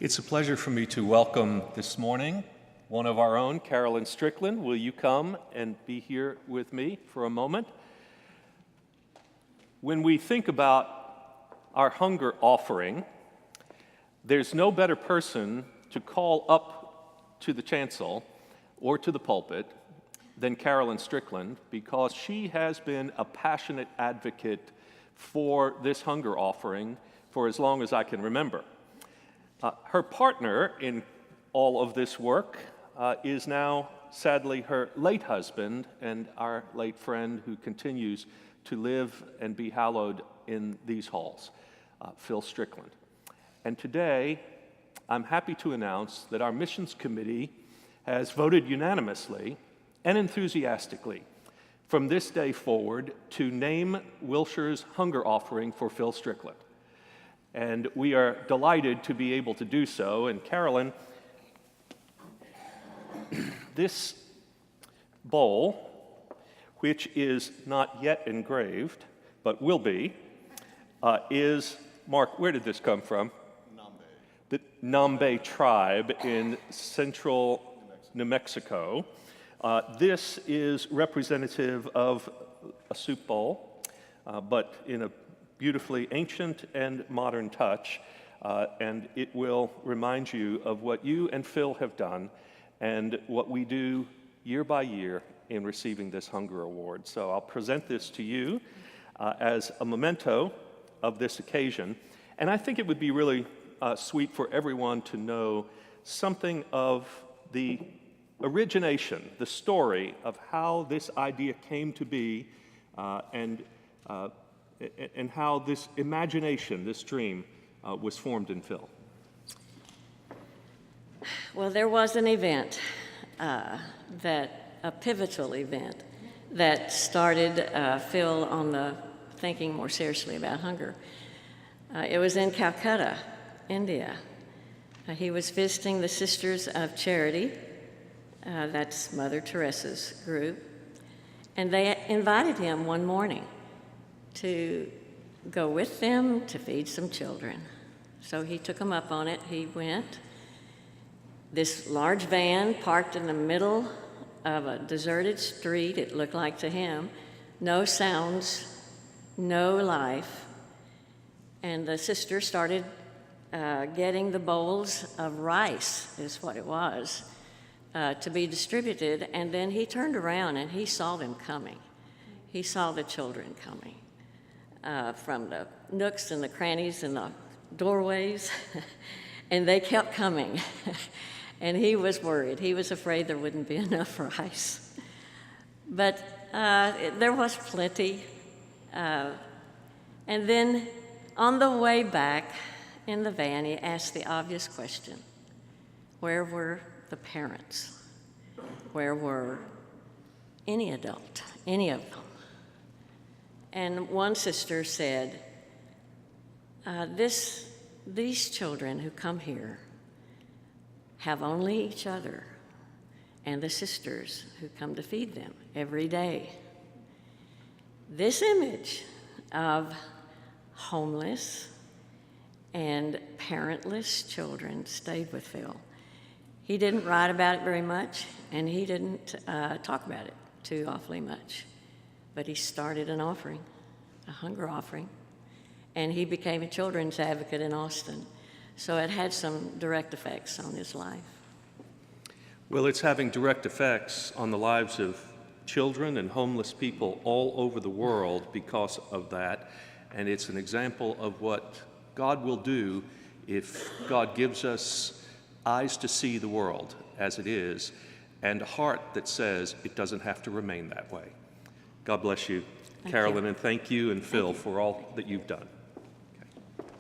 It's a pleasure for me to welcome this morning one of our own, Carolyn Strickland. Will you come and be here with me for a moment? When we think about our hunger offering, there's no better person to call up to the chancel or to the pulpit than Carolyn Strickland, because she has been a passionate advocate for this hunger offering for as long as I can remember. Her partner in all of this work is now, sadly, her late husband and our late friend who continues to live and be hallowed in these halls, Phil Strickland. And today, I'm happy to announce that our missions committee has voted unanimously and enthusiastically from this day forward to name Wilshire's hunger offering for Phil Strickland. And we are delighted to be able to do so. And Carolyn, this bowl, which is not yet engraved, but will be, is, Mark, where did this come from? The Nambe tribe in central New Mexico. This is representative of a soup bowl, but in a beautifully ancient and modern touch, and it will remind you of what you and Phil have done and what we do year by year in receiving this Hunger Award. So I'll present this to you as a memento of this occasion, and I think it would be really sweet for everyone to know something of the origination, the story of how this idea came to be, and how this imagination, this dream, was formed in Phil. Well, there was an event, a pivotal event, that started Phil on the thinking more seriously about hunger. It was in Calcutta, India. He was visiting the Sisters of Charity, that's Mother Teresa's group, and they invited him one morning to go with them to feed some children. So he took them up on it. He went. This large van parked in the middle of a deserted street, it looked like to him. No sounds, no life. And the sister started getting the bowls of rice, is what it was, to be distributed. And then he turned around and he saw them coming. He saw the children coming. From the nooks and the crannies and the doorways, and they kept coming. And he was worried. He was afraid there wouldn't be enough rice. But there was plenty. And then on the way back in the van, he asked the obvious question: where were the parents? Where were any adult, any of them? And one sister said, these children who come here have only each other and the sisters who come to feed them every day. This image of homeless and parentless children stayed with Phil. He didn't write about it very much, and he didn't talk about it too awfully much. But he started an offering, a hunger offering, and he became a children's advocate in Austin. So it had some direct effects on his life. Well, it's having direct effects on the lives of children and homeless people all over the world because of that, and it's an example of what God will do if God gives us eyes to see the world as it is, and a heart that says it doesn't have to remain that way. God bless you, Carolyn, and thank you and Phil for all that you've done.